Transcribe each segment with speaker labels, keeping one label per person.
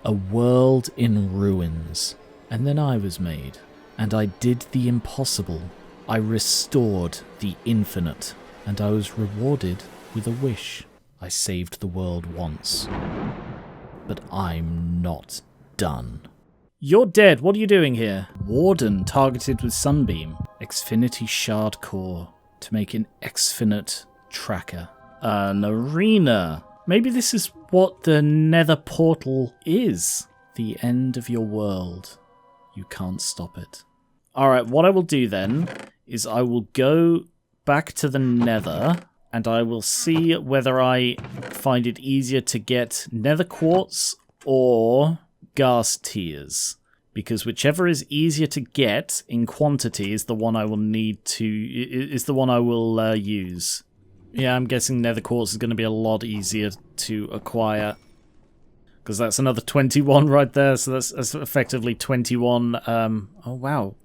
Speaker 1: A world in ruins. And then I was made. And I did the impossible. I restored the infinite. And I was rewarded with a wish. I saved the world once. But I'm not done. You're dead. What are you doing here? Warden targeted with Sunbeam. Xfinity Shard Core to make an Xfinite tracker. An arena. Maybe this is what the Nether portal is. The end of your world. You can't stop it. Alright, what I will do then is I will go back to the Nether and I will see whether I find it easier to get Nether quartz or ghast tears. Because whichever is easier to get in quantity is the one I will need to... is the one I will use. Yeah, I'm guessing Nether quartz is going to be a lot easier to acquire. Because that's another 21 right there, so that's effectively 21... oh, wow.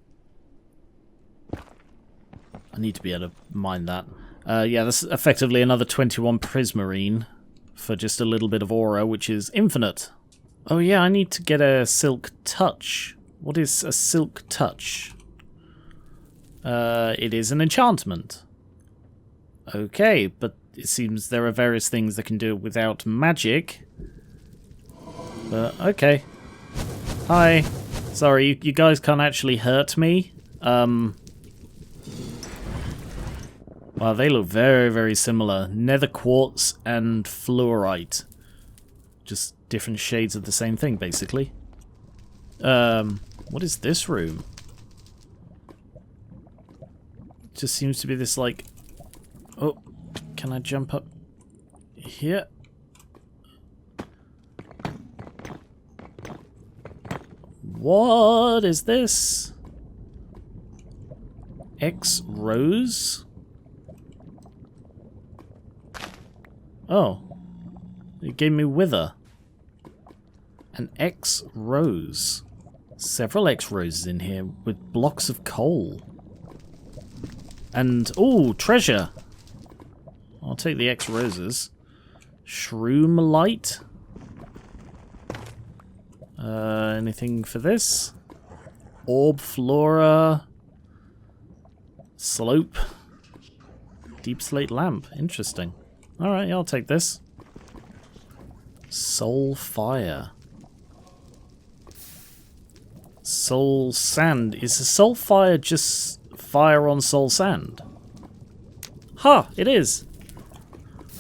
Speaker 1: I need to be able to mine that. Yeah, that's effectively another 21 prismarine for just a little bit of aura, which is infinite. Oh yeah, I need to get a silk touch. What is a silk touch? It is an enchantment. Okay, but it seems there are various things that can do it without magic. But, okay. Hi. Sorry, you guys can't actually hurt me. Wow, they look very, very similar. Nether quartz and fluorite. Just different shades of the same thing, basically. What is this room? Just seems to be this, like... Oh, can I jump up here? What is this? X rose? Oh. It gave me wither. An X rose. Several X roses in here with blocks of coal. And, ooh, treasure. I'll take the X roses. Shroom light. Anything for this? Orb flora. Slope. Deep slate lamp. Interesting. Alright, I'll take this. Soul fire. Soul sand. Is a soul fire just fire on soul sand? Huh, it is.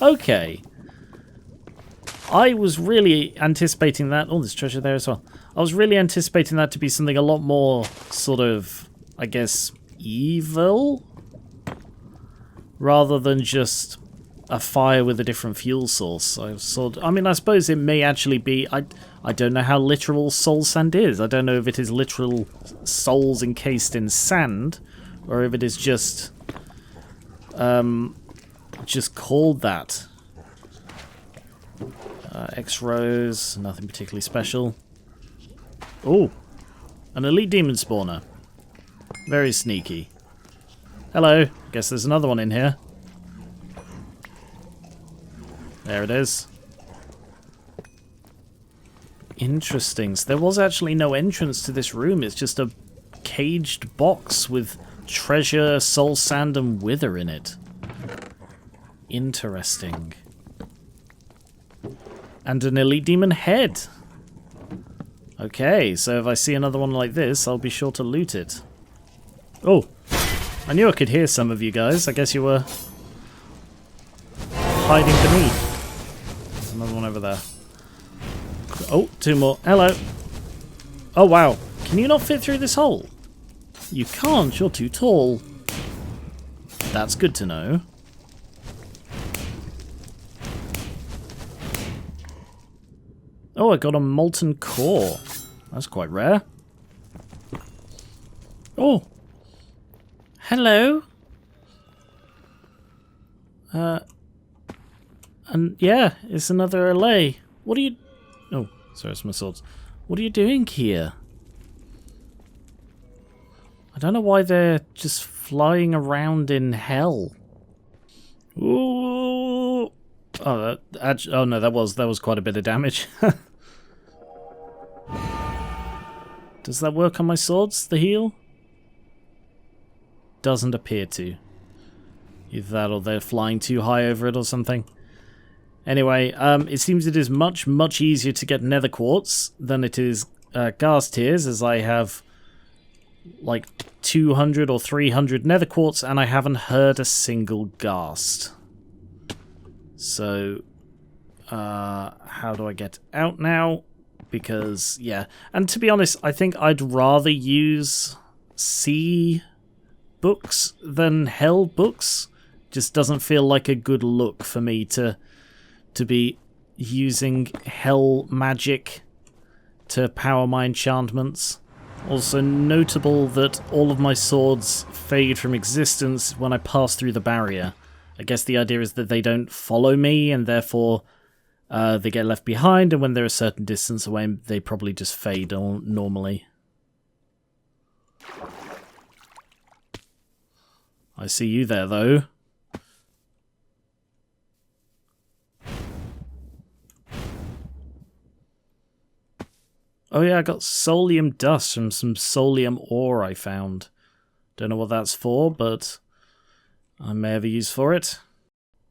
Speaker 1: Okay. I was really anticipating that. Oh, there's treasure there as well. I was really anticipating that to be something a lot more sort of, I guess, evil? Rather than just a fire with a different fuel source. I suppose it may actually be... I don't know how literal soul sand is. I don't know if it is literal souls encased in sand, or if it is just called that. X-Rose, nothing particularly special. Oh, an elite demon spawner. Very sneaky. Hello, guess there's another one in here. There it is. Interesting. So there was actually no entrance to this room. It's just a caged box with treasure, soul sand, and wither in it. Interesting. And an elite demon head. Okay, so if I see another one like this, I'll be sure to loot it. Oh, I knew I could hear some of you guys. I guess you were hiding beneath. There's another one over there. Oh, two more. Hello. Oh, wow. Can you not fit through this hole? You can't. You're too tall. That's good to know. Oh, I got a molten core. That's quite rare. Oh. Hello. And yeah, it's another LA. What are you... Oh, sorry, it's my swords. What are you doing here? I don't know why they're just flying around in hell. Ooh. Oh, oh no, that was quite a bit of damage. Does that work on my swords, the heal? Doesn't appear to. Either that or they're flying too high over it or something. Anyway, it seems it is much, much easier to get nether quartz than it is ghast tears, as I have like 200 or 300 nether quartz and I haven't heard a single ghast. So, how do I get out now? Because, yeah. And to be honest, I think I'd rather use sea books than hell books. Just doesn't feel like a good look for me to be using hell magic to power my enchantments. Also notable that all of my swords fade from existence when I pass through the barrier. I guess the idea is that they don't follow me and therefore they get left behind, and when they're a certain distance away they probably just fade normally. I see you there though. Oh yeah, I got soulium dust from some soulium ore I found. Don't know what that's for, but I may have a use for it.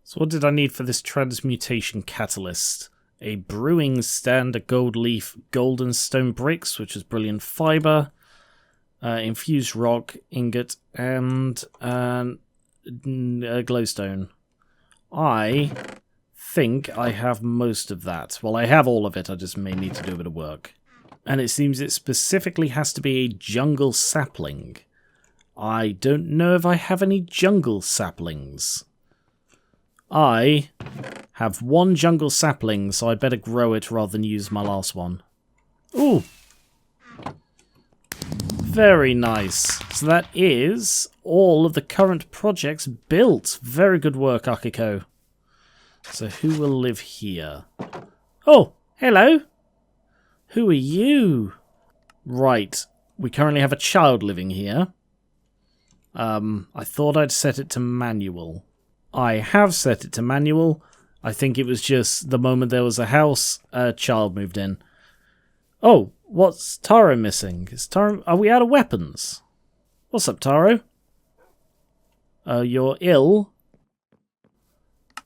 Speaker 1: So what did I need for this transmutation catalyst? A brewing stand, a gold leaf, golden stone bricks, which is brilliant fiber, infused rock, ingot, and a glowstone. I think I have most of that. Well, I have all of it, I just may need to do a bit of work. And it seems it specifically has to be a jungle sapling. I don't know if I have any jungle saplings. I have one jungle sapling, so I better grow it rather than use my last one. Ooh! Very nice. So that is all of the current projects built. Very good work, Akiko. So who will live here? Oh, hello! Who are you? Right, we currently have a child living here. I thought I'd set it to manual. I have set it to manual. I think it was just the moment there was a house, a child moved in. Oh, what's Taro missing? Are we out of weapons? What's up, Taro? You're ill.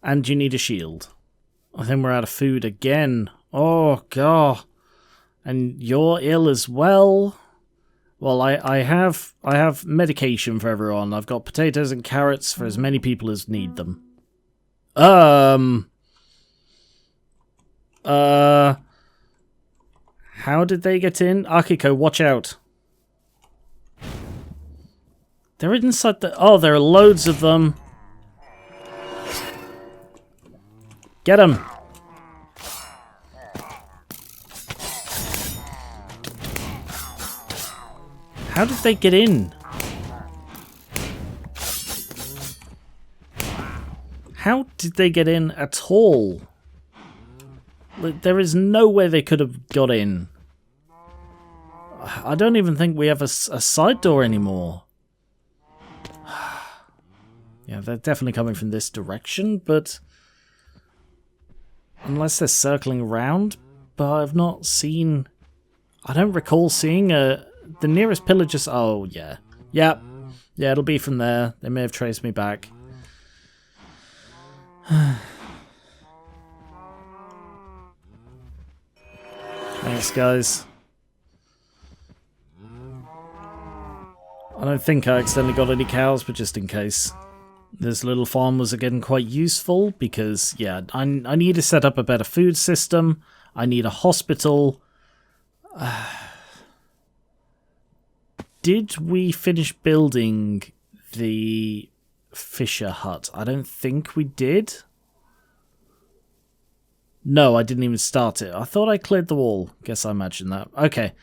Speaker 1: And you need a shield. I think we're out of food again. Oh, God. And you're ill as well. Well, I have medication for everyone. I've got potatoes and carrots for as many people as need them. How did they get in? Akiko, watch out. They're inside the... Oh, there are loads of them. Get them. How did they get in? How did they get in at all? There is no way they could have got in. I don't even think we have a side door anymore. Yeah, they're definitely coming from this direction, but... Unless they're circling around, but I've not seen... I don't recall seeing a... The nearest pillar just... Oh, yeah. Yep. Yeah, it'll be from there. They may have traced me back. Thanks, guys. I don't think I accidentally got any cows, but just in case. This little farm was again quite useful because, yeah, I need to set up a better food system. I need a hospital. Did we finish building the Fisher hut? I don't think we did. No, I didn't even start it. I thought I cleared the wall. Guess I imagined that. Okay.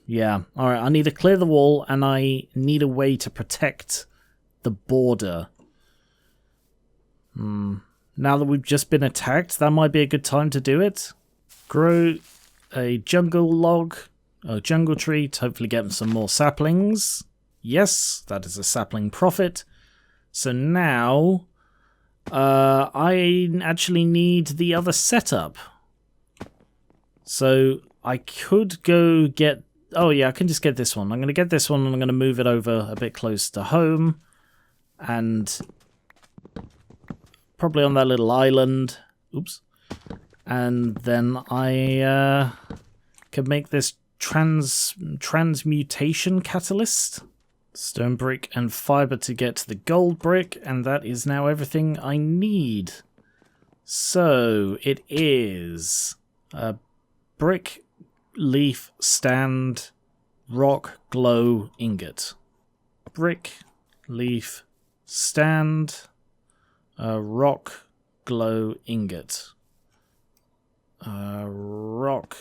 Speaker 1: Yeah. Alright, I need to clear the wall, and I need a way to protect the border. Now that we've just been attacked, that might be a good time to do it. Grow a jungle log, a jungle tree, to hopefully get some more saplings. Yes, that is a sapling profit. So now... I actually need the other setup. So I could go get... Oh yeah, I can just get this one. I'm going to get this one and I'm going to move it over a bit close to home. And probably on that little island. Oops. And then I can make this transmutation catalyst. Stone brick and fiber to get to the gold brick. And that is now everything I need. So it is a brick, leaf, stand, rock, glow, ingot. Brick, leaf, stand, rock, glow, ingot. Rock,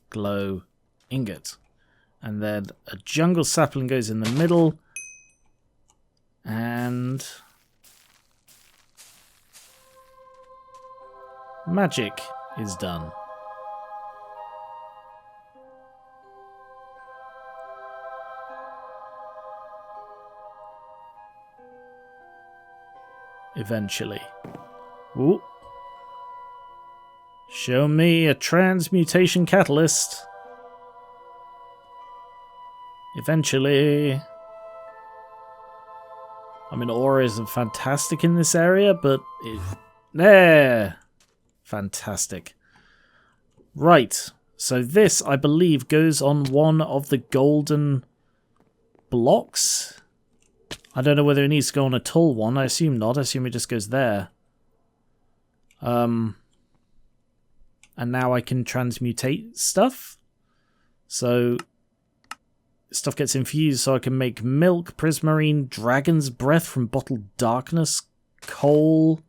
Speaker 1: glow, ingot. And then a jungle sapling goes in the middle. And magic is done. Eventually. Ooh. Show me a transmutation catalyst. Eventually. I mean, ore isn't fantastic in this area, but there. Fantastic. Right. So this, I believe, goes on one of the golden blocks. I don't know whether it needs to go on a tall one. I assume not. I assume it just goes there. And now I can transmutate stuff. So stuff gets infused so I can make milk, prismarine, dragon's breath from bottled darkness, coal.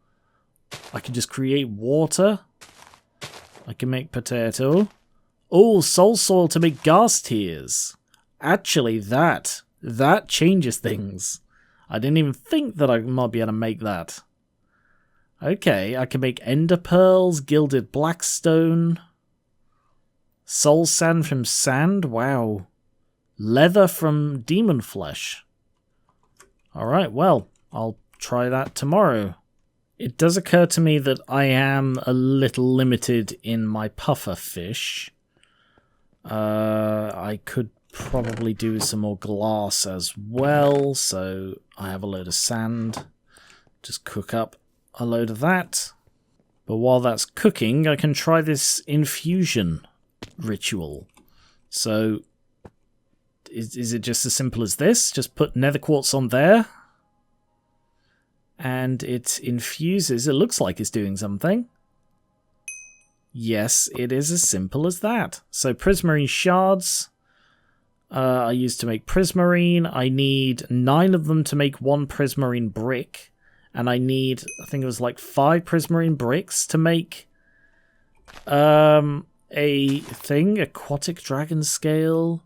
Speaker 1: I can just create water. I can make potato. Oh, soul soil to make ghast tears. Actually, that changes things. I didn't even think that I might be able to make that. Okay, I can make ender pearls, gilded blackstone, soul sand from sand. Wow. Leather from demon flesh. Alright, well, I'll try that tomorrow. It does occur to me that I am a little limited in my puffer fish. I could probably do some more glass as well, so I have a load of sand. Just cook up a load of that. But while that's cooking, I can try this infusion ritual. So, is it just as simple as this? Just put nether quartz on there. And it infuses. It looks like it's doing something. Yes, it is as simple as that. So prismarine shards I use to make prismarine. I need 9 of them to make 1 prismarine brick. And I need, I think it was like 5 prismarine bricks to make a thing. Aquatic dragon scale.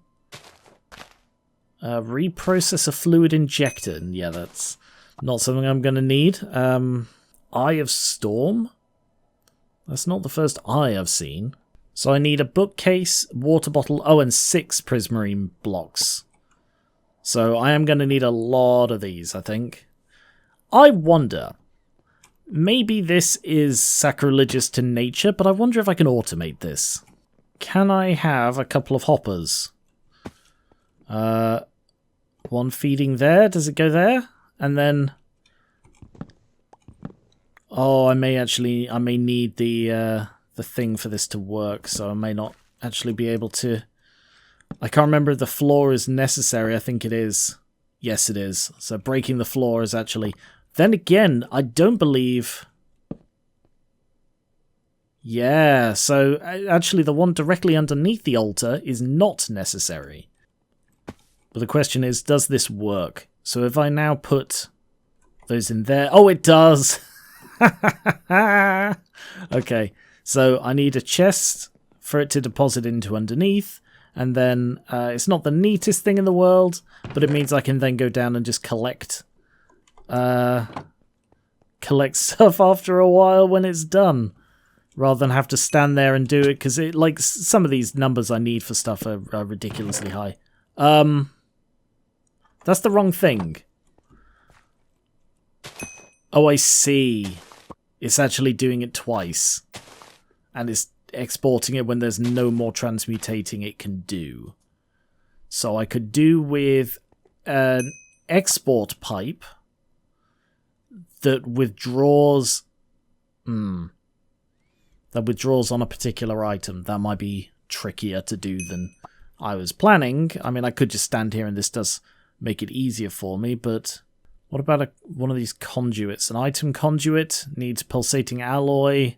Speaker 1: Reprocessor fluid injector. Yeah, that's not something I'm going to need. Eye of Storm. That's not the first eye I've seen. So I need a bookcase, water bottle, and 6 prismarine blocks. So I am going to need a lot of these, I think. I wonder, maybe this is sacrilegious to nature, but I wonder if I can automate this. Can I have a couple of hoppers? One feeding there. Does it go there? And then... Oh, I may need the thing for this to work, so I may not actually be able to... I can't remember if the floor is necessary. I think it is. Yes, it is. So breaking the floor is actually... Then again, I don't believe... Yeah, so actually the one directly underneath the altar is not necessary. But the question is, does this work? So if I now put those in there... Oh, it does! Okay, so I need a chest for it to deposit into underneath, and then it's not the neatest thing in the world, but it means I can then go down and just collect stuff after a while when it's done, rather than have to stand there and do it, because it, like, some of these numbers I need for stuff are ridiculously high. That's the wrong thing. Oh, I see. It's actually doing it twice. And exporting it when there's no more transmutating it can do. So I could do with an export pipe that withdraws... that withdraws on a particular item. That might be trickier to do than I was planning. I mean, I could just stand here and this does make it easier for me, but what about one of these conduits? An item conduit needs pulsating alloy.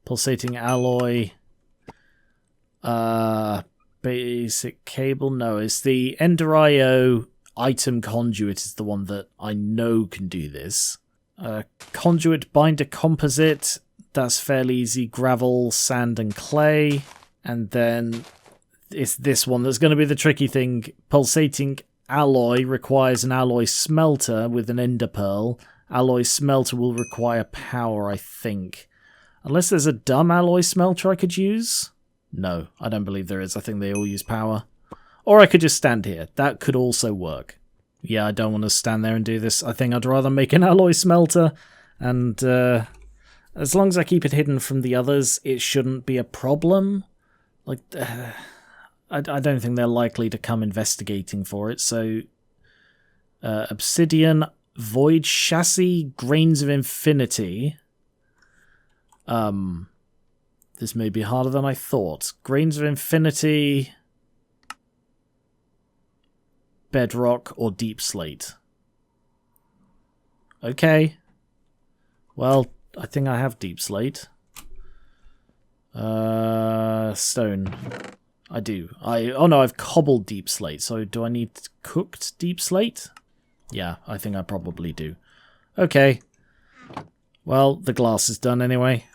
Speaker 1: Pulsating alloy. Basic cable. No, it's the Ender.io item conduit is the one that I know can do this. Conduit binder composite. That's fairly easy. Gravel, sand, and clay. And then it's this one that's going to be the tricky thing. Pulsating alloy requires an alloy smelter with an ender pearl. Alloy smelter will require power, I think. Unless there's a dumb alloy smelter I could use? No, I don't believe there is. I think they all use power. Or I could just stand here. That could also work. Yeah, I don't want to stand there and do this. I think I'd rather make an alloy smelter. And as long as I keep it hidden from the others, it shouldn't be a problem. Like, I don't think they're likely to come investigating for it. So, obsidian, void chassis, grains of infinity. This may be harder than I thought. Grains of infinity, bedrock, or deep slate. Okay. Well, I think I have deep slate. Stone. I do. Oh no, I've cobbled deep slate. So do I need cooked deep slate? Yeah, I think I probably do. Okay. Well, the glass is done anyway.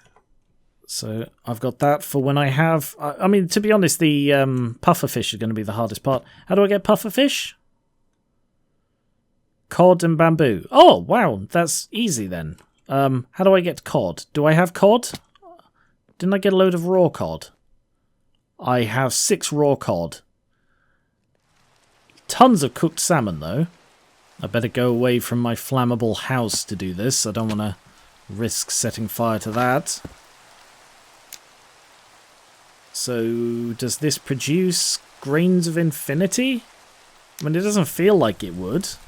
Speaker 1: So I've got that for when I have... I mean, to be honest, the pufferfish is going to be the hardest part. How do I get pufferfish? Cod and bamboo. Oh, wow. That's easy then. How do I get cod? Do I have cod? Didn't I get a load of raw cod? I have 6 raw cod. Tons of cooked salmon, though. I better go away from my flammable house to do this. I don't want to risk setting fire to that. So, does this produce grains of infinity? I mean, it doesn't feel like it would. It's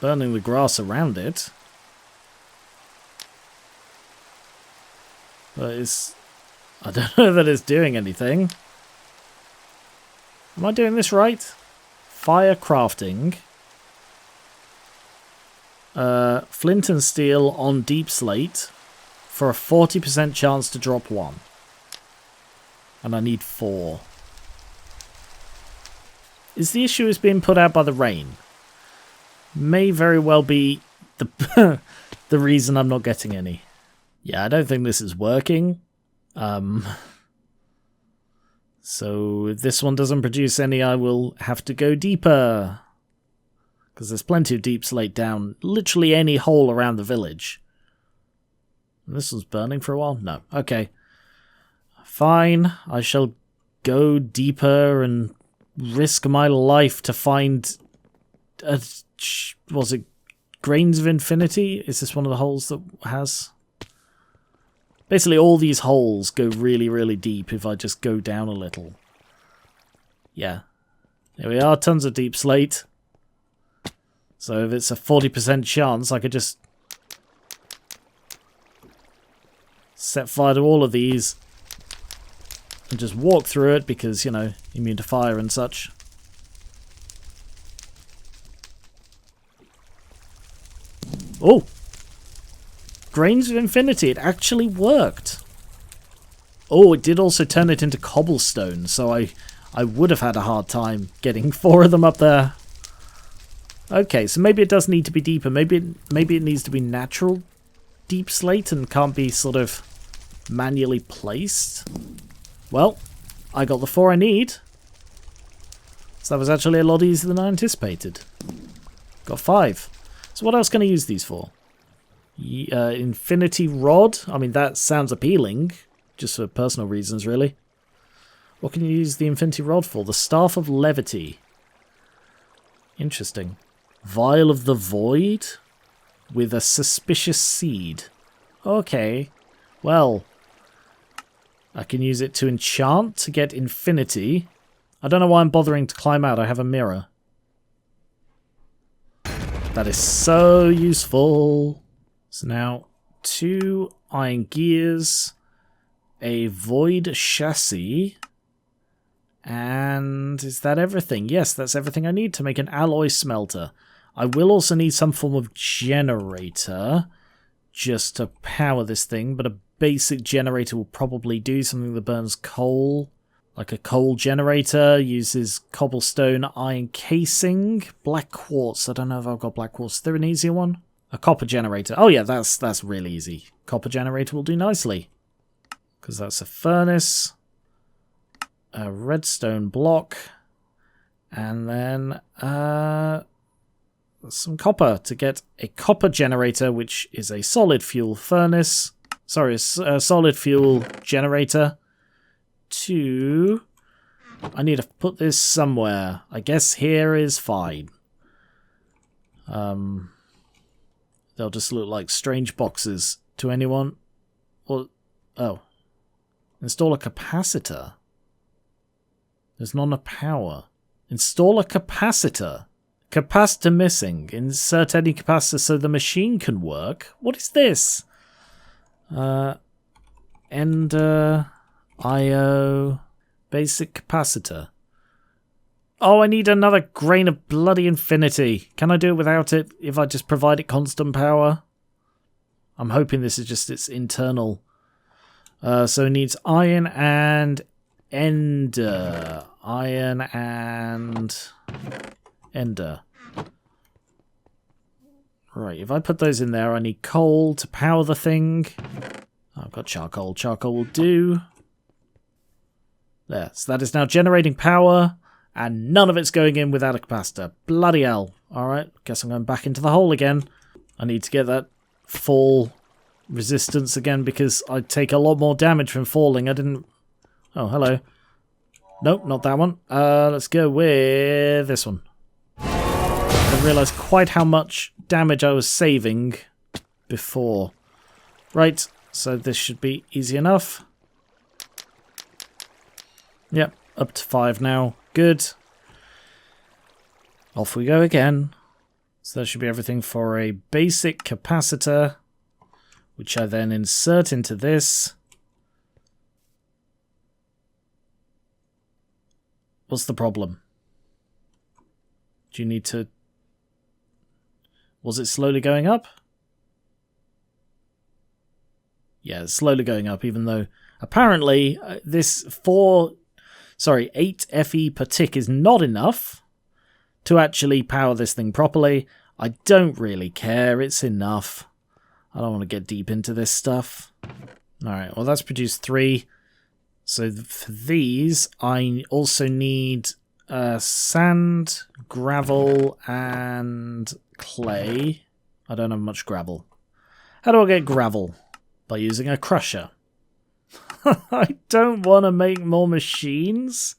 Speaker 1: burning the grass around it. But it's... I don't know that it's doing anything. Am I doing this right? Fire crafting. Flint and steel on deep slate for a 40% chance to drop 1. And I need 4. Is the issue is being put out by the rain? May very well be the the reason I'm not getting any. Yeah, I don't think this is working. So if this one doesn't produce any, I will have to go deeper. Because there's plenty of deep slate down literally any hole around the village. This was burning for a while? No. Okay. Fine. I shall go deeper and risk my life to find... was it grains of infinity? Is this one of the holes that has... Basically, all these holes go really, really deep if I just go down a little. Yeah. There we are, tons of deep slate. So if it's a 40% chance, I could just set fire to all of these and just walk through it because, you know, immune to fire and such. Oh! Grains of infinity, it actually worked. Oh, it did also turn it into cobblestone, so I would have had a hard time getting 4 of them up there. Okay, so maybe it does need to be deeper. Maybe it needs to be natural deep slate and can't be sort of manually placed. Well, I got the 4 I need. So that was actually a lot easier than I anticipated. Got 5. So what else can I use these for? Infinity Rod. I mean, that sounds appealing. Just for personal reasons, really. What can you use the Infinity Rod for? The Staff of Levity. Interesting. Vial of the Void with a suspicious seed. Okay. Well, I can use it to enchant to get infinity. I don't know why I'm bothering to climb out. I have a mirror. That is so useful. So now 2 iron gears, a void chassis, and is that everything? Yes, that's everything I need to make an alloy smelter. I will also need some form of generator just to power this thing, but a basic generator will probably do, something that burns coal. Like a coal generator, uses cobblestone, iron casing, black quartz. I don't know if I've got black quartz. Is there an easier one? A copper generator. Oh yeah, that's really easy. Copper generator will do nicely. Because that's a furnace, a redstone block, and then some copper to get a copper generator, which is a solid fuel furnace. Sorry, a solid fuel generator. I need to put this somewhere. I guess here is fine. They'll just look like strange boxes to anyone. Well, oh. Install a capacitor. There's not enough power. Install a capacitor. Capacitor missing. Insert any capacitor so the machine can work. What is this? Ender IO basic capacitor. Oh, I need another grain of bloody infinity. Can I do it without it if I just provide it constant power? I'm hoping this is just its internal. So it needs iron and ender. Iron and ender. Right, if I put those in there, I need coal to power the thing. I've got charcoal. Charcoal will do. There, so that is now generating power, and none of it's going in without a capacitor. Bloody hell. Alright, guess I'm going back into the hole again. I need to get that fall resistance again, because I take a lot more damage from falling. I didn't... Oh, hello. Nope, not that one. Let's go with this one. I didn't realise quite how much damage I was saving before. Right, so this should be easy enough. Yep, up to 5 now. Good. Off we go again. So that should be everything for a basic capacitor, which I then insert into this. What's the problem? Do you need to... Was it slowly going up? Yeah, it's slowly going up, even though apparently this 8 FE per tick is not enough to actually power this thing properly. I don't really care, it's enough. I don't want to get deep into this stuff. Alright, well that's produced 3. So for these, I also need sand, gravel, and clay. I don't have much gravel. How do I get gravel? By using a crusher. I don't want to make more machines.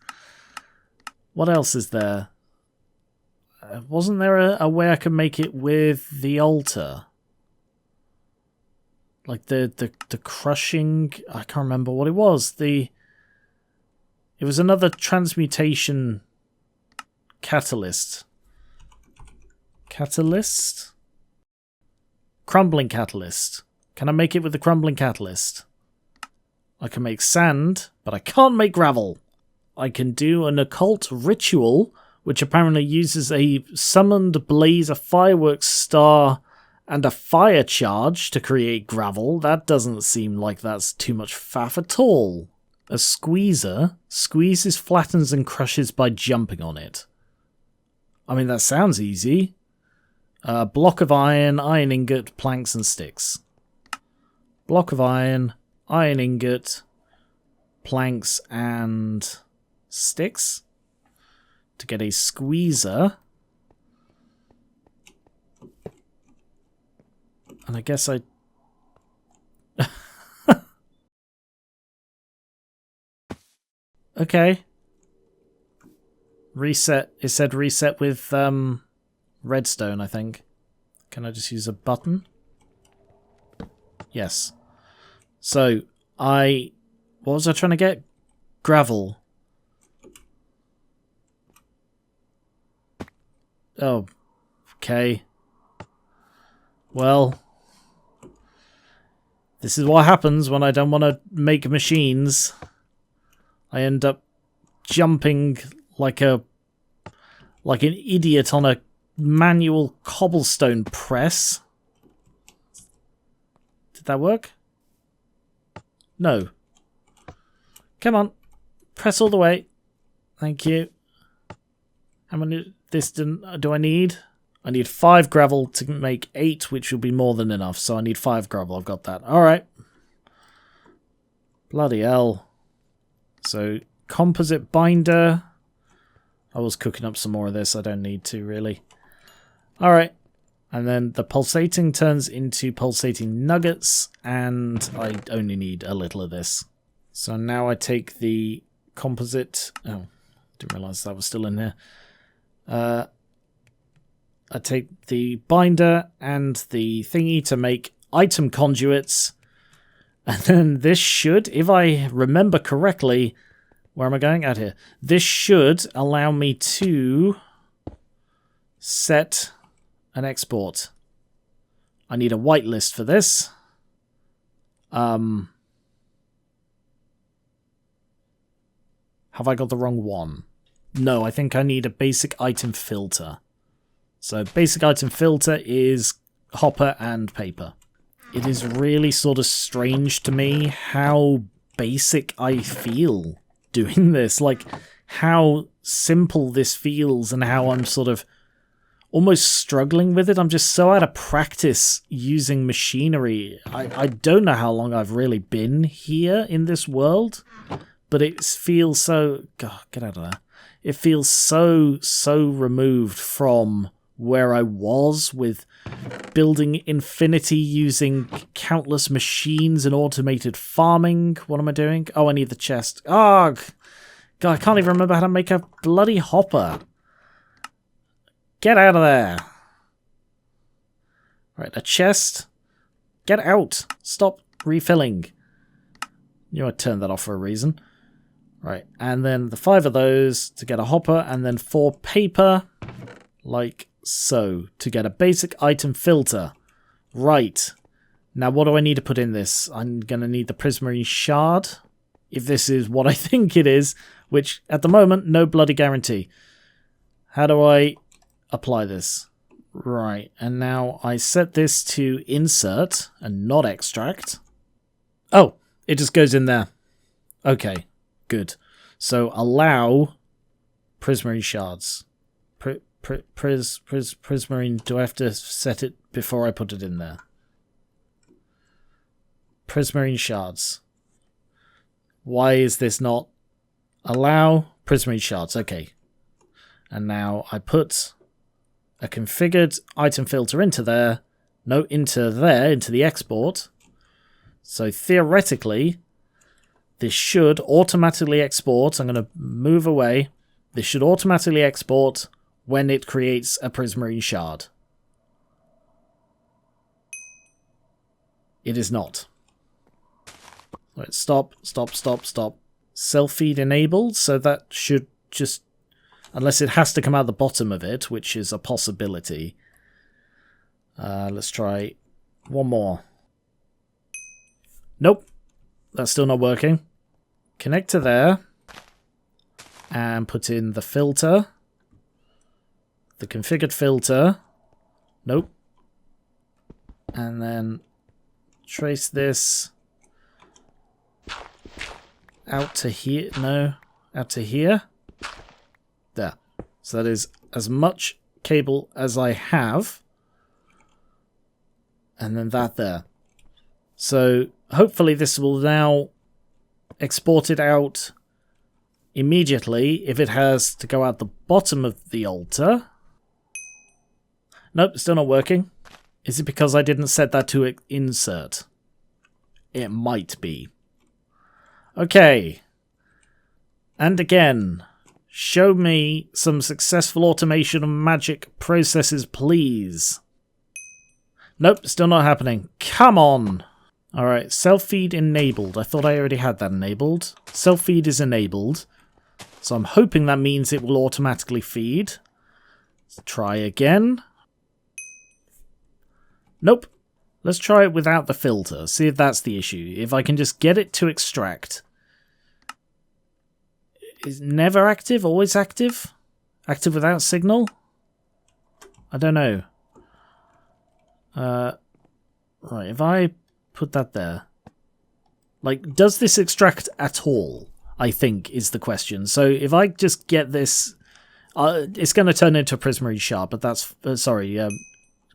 Speaker 1: What else is there? Wasn't there a way I could make it with the altar? Like the crushing... I can't remember what it was. It was another transmutation catalyst. Catalyst? Crumbling catalyst. Can I make it with the crumbling catalyst? I can make sand, but I can't make gravel. I can do an occult ritual, which apparently uses a summoned blaze, a fireworks star, and a fire charge to create gravel. That doesn't seem like that's too much faff at all. A squeezer squeezes, flattens, and crushes by jumping on it. I mean, that sounds easy. A block of iron, iron ingot, planks, and sticks. Block of iron, iron ingot, planks, and sticks. To get a squeezer. And I guess I... Okay. Reset. It said reset with redstone, I think. Can I just use a button? Yes. So, what was I trying to get? Gravel. Oh, okay. Well, this is what happens when I don't want to make machines. I end up jumping like an idiot on a manual cobblestone press. Did that work? No. Come on. Press all the way. Thank you. How many do I need? I need 5 gravel to make 8, which will be more than enough. So I need 5 gravel. I've got that. Alright. Bloody hell. So, composite binder. I was cooking up some more of this. I don't need to, really. Alright. And then the pulsating turns into pulsating nuggets. And I only need a little of this. So now I take the composite... Oh, didn't realise that was still in there. I take the binder and the thingy to make item conduits. And then this should, if I remember correctly... Where am I going? Out here. This should allow me to set an export. I need a whitelist for this. Have I got the wrong one? No, I think I need a basic item filter. So basic item filter is hopper and paper. It is really sort of strange to me how basic I feel doing this. Like, how simple this feels and how I'm sort of almost struggling with it. I'm just so out of practice using machinery. I don't know how long I've really been here in this world, but it feels so... God, get out of there. It feels so removed from where I was with building infinity using countless machines and automated farming. What am I doing? Oh, I need the chest. Oh, God, I can't even remember how to make a bloody hopper. Get out of there. Right, a chest. Get out. Stop refilling. You know, I turned that off for a reason. Right, and then the 5 of those to get a hopper, and then 4 paper, like so, to get a basic item filter. Right. Now, what do I need to put in this? I'm going to need the prismarine shard, if this is what I think it is, which, at the moment, no bloody guarantee. How do I apply this? Right, and now I set this to insert, and not extract. Oh, it just goes in there. Okay. Good. So allow prismarine shards. Prismarine. Do I have to set it before I put it in there? Prismarine shards. Why is this not allow prismarine shards? Okay. And now I put a configured item filter into there. No, into there, into the export. So theoretically, this should automatically export. I'm going to move away. This should automatically export when it creates a prismarine shard. It is not. Right, stop. Self-feed enabled, so that should just... Unless it has to come out the bottom of it, which is a possibility. Let's try one more. Nope. That's still not working. Connect to there. And put in the filter. The configured filter. Nope. And then trace this out to here. No. Out to here. There. So that is as much cable as I have. And then that there. So hopefully this will now export it out immediately if it has to go out the bottom of the altar. Nope, still not working. Is it because I didn't set that to insert? It might be. Okay. And again, show me some successful automation of magic processes, please. Nope, still not happening. Come on. Alright, self-feed enabled. I thought I already had that enabled. Self-feed is enabled. So I'm hoping that means it will automatically feed. Let's try again. Nope. Let's try it without the filter. See if that's the issue. If I can just get it to extract. Is never active? Always active? Active without signal? I don't know. Right, if I put that there. Like, does this extract at all? I think is the question. So if I just get this... it's going to turn into a prismarine shard, but that's...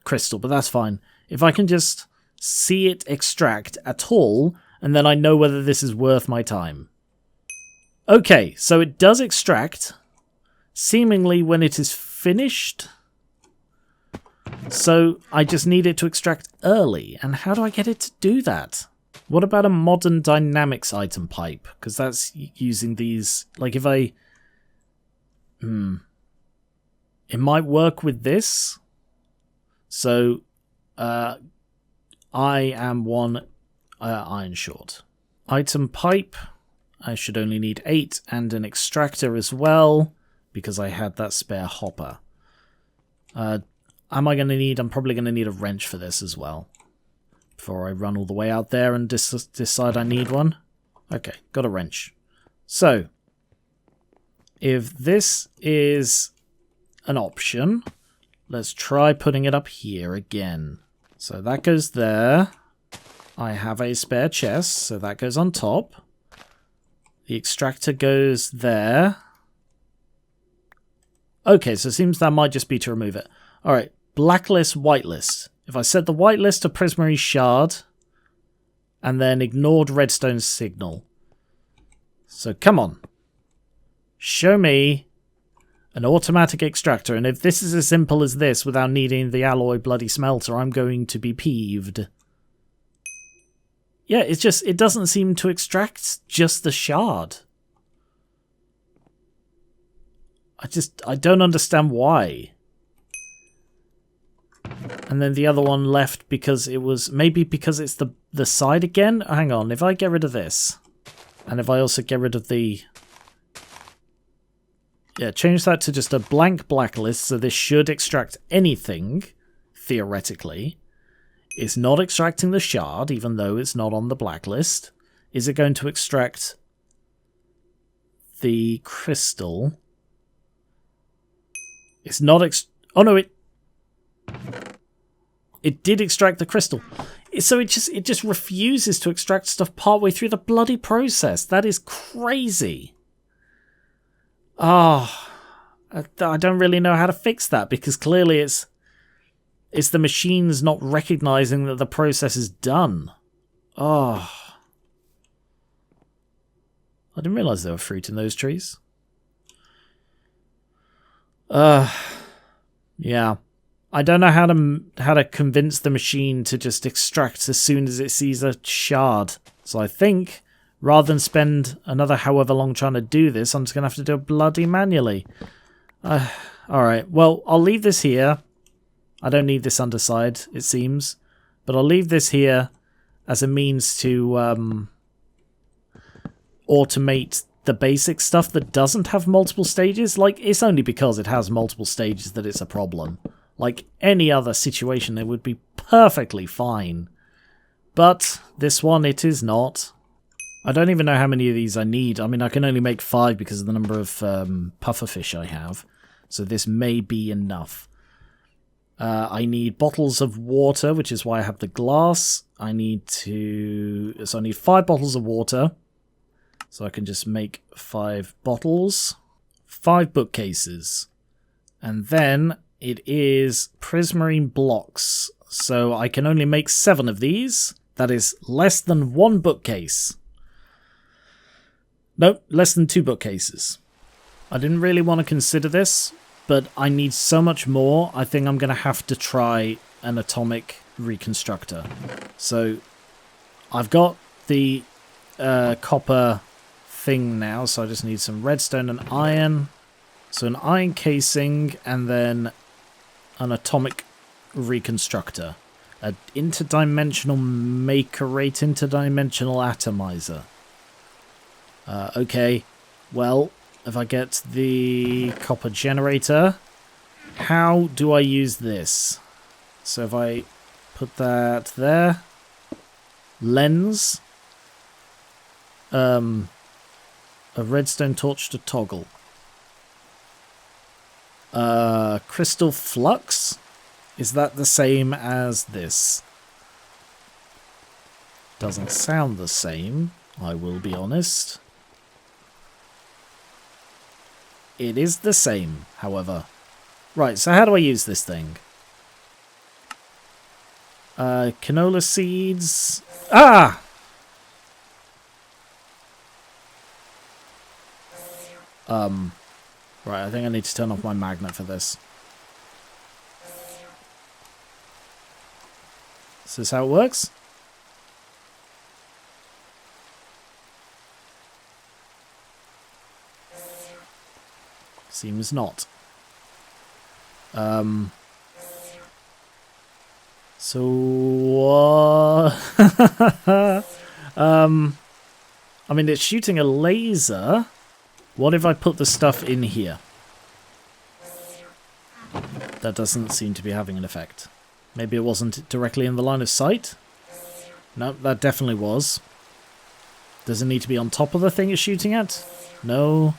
Speaker 1: crystal, but that's fine. If I can just see it extract at all, and then I know whether this is worth my time. Okay, so it does extract, seemingly when it is finished. So I just need it to extract early, and how do I get it to do that? What about a modern dynamics item pipe? Because that's using these... Like if I... It might work with this. So, I am one iron short. Item pipe. I should only need 8 and an extractor as well, because I had that spare hopper. Am I going to need... I'm probably going to need a wrench for this as well, before I run all the way out there and decide I need one. Okay, got a wrench. So, if this is an option, let's try putting it up here again. So that goes there. I have a spare chest, so that goes on top. The extractor goes there. Okay, so it seems that might just be to remove it. Alright, blacklist, whitelist. If I set the whitelist to prismarine shard, and then ignored redstone signal. So come on. Show me an automatic extractor, and if this is as simple as this without needing the alloy bloody smelter, I'm going to be peeved. Yeah, it's just, it doesn't seem to extract just the shard. I don't understand why. And then the other one left because it was, maybe because it's the side again? Hang on, if I get rid of this, and if I also get rid of the... Yeah, change that to just a blank blacklist, so this should extract anything, theoretically. It's not extracting the shard, even though it's not on the blacklist. Is it going to extract the crystal? It's not oh no, it did extract the crystal. So it just refuses to extract stuff partway through the bloody process. That is crazy. Ah, oh, I don't really know how to fix that, because clearly it's the machines not recognizing that the process is done. Oh. I didn't realize there were fruit in those trees. Yeah. I don't know how to convince the machine to just extract as soon as it sees a shard. So I think, rather than spend another however long trying to do this, I'm just going to have to do it bloody manually. Alright, well, I'll leave this here. I don't need this underside, it seems. But I'll leave this here as a means to automate the basic stuff that doesn't have multiple stages. Like, it's only because it has multiple stages that it's a problem. Like, any other situation, it would be perfectly fine. But this one, it is not. I don't even know how many of these I need. I mean, I can only make 5 because of the number of pufferfish I have. So this may be enough. I need bottles of water, which is why I have the glass. So I need 5 bottles of water. So I can just make 5 bottles. 5 bookcases. And then it is prismarine blocks. So I can only make 7 of these. That is less than 1 bookcase. Nope, less than 2 bookcases. I didn't really want to consider this, but I need so much more, I think I'm going to have to try an atomic reconstructor. So I've got the copper thing now, so I just need some redstone and iron. So an iron casing and then an atomic reconstructor. An interdimensional makerate, interdimensional atomizer. Okay, well, if I get the copper generator, how do I use this? So if I put that there, lens, a redstone torch to toggle, crystal flux, is that the same as this? Doesn't sound the same, I will be honest. It is the same, however. Right, so how do I use this thing? Canola seeds. Ah! Right, I think I need to turn off my magnet for this. Is this how it works? Seems not. So, I mean, it's shooting a laser. What if I put the stuff in here? That doesn't seem to be having an effect. Maybe it wasn't directly in the line of sight? No, that definitely was. Does it need to be on top of the thing it's shooting at? No.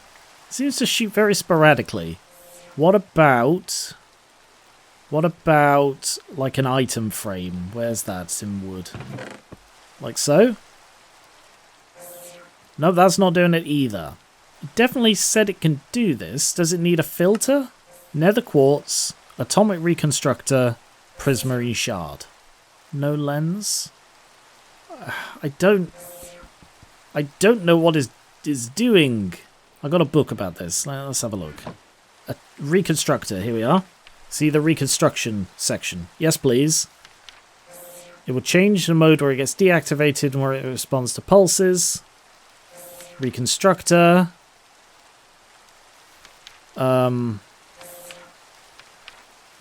Speaker 1: It seems to shoot very sporadically. What about, like, an item frame? Where's that? It's in wood. Like so? No, that's not doing it either. It definitely said it can do this. Does it need a filter? Nether quartz, atomic reconstructor, prismarine shard. No lens? I don't know what is doing. I got a book about this. Let's have a look. A reconstructor, here we are. See the reconstruction section. Yes, please. It will change the mode where it gets deactivated and where it responds to pulses. Reconstructor.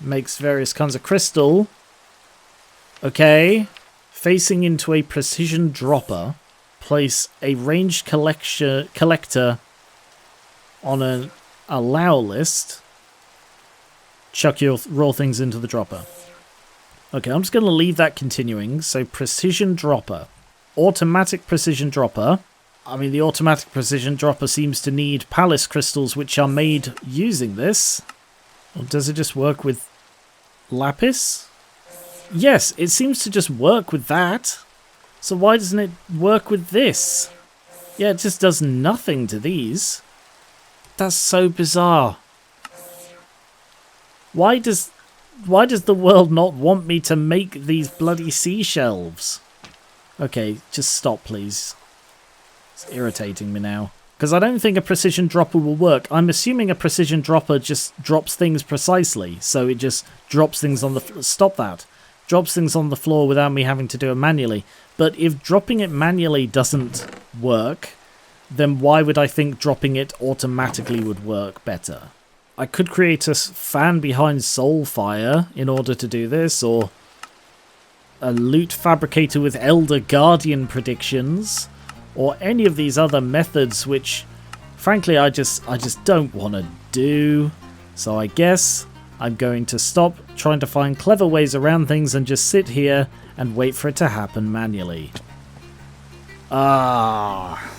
Speaker 1: Makes various kinds of crystal. Okay. Facing into a precision dropper. Place a ranged collector on an allow list. Chuck your raw things into the dropper. Okay, I'm just going to leave that continuing. So precision dropper. Automatic precision dropper. I mean, the automatic precision dropper seems to need palace crystals which are made using this. Or does it just work with lapis? Yes, it seems to just work with that. So why doesn't it work with this? Yeah, it just does nothing to these. That's so bizarre. Why does the world not want me to make these bloody seashelves? Okay, just stop, please. It's irritating me now. Because I don't think a precision dropper will work. I'm assuming a precision dropper just drops things precisely. So it just drops things on the... Stop that. Drops things on the floor without me having to do it manually. But if dropping it manually doesn't work, then why would I think dropping it automatically would work better? I could create a fan behind Soulfire in order to do this, or a loot fabricator with Elder Guardian predictions, or any of these other methods which, frankly, I just don't want to do. So I guess I'm going to stop trying to find clever ways around things and just sit here and wait for it to happen manually. Ah.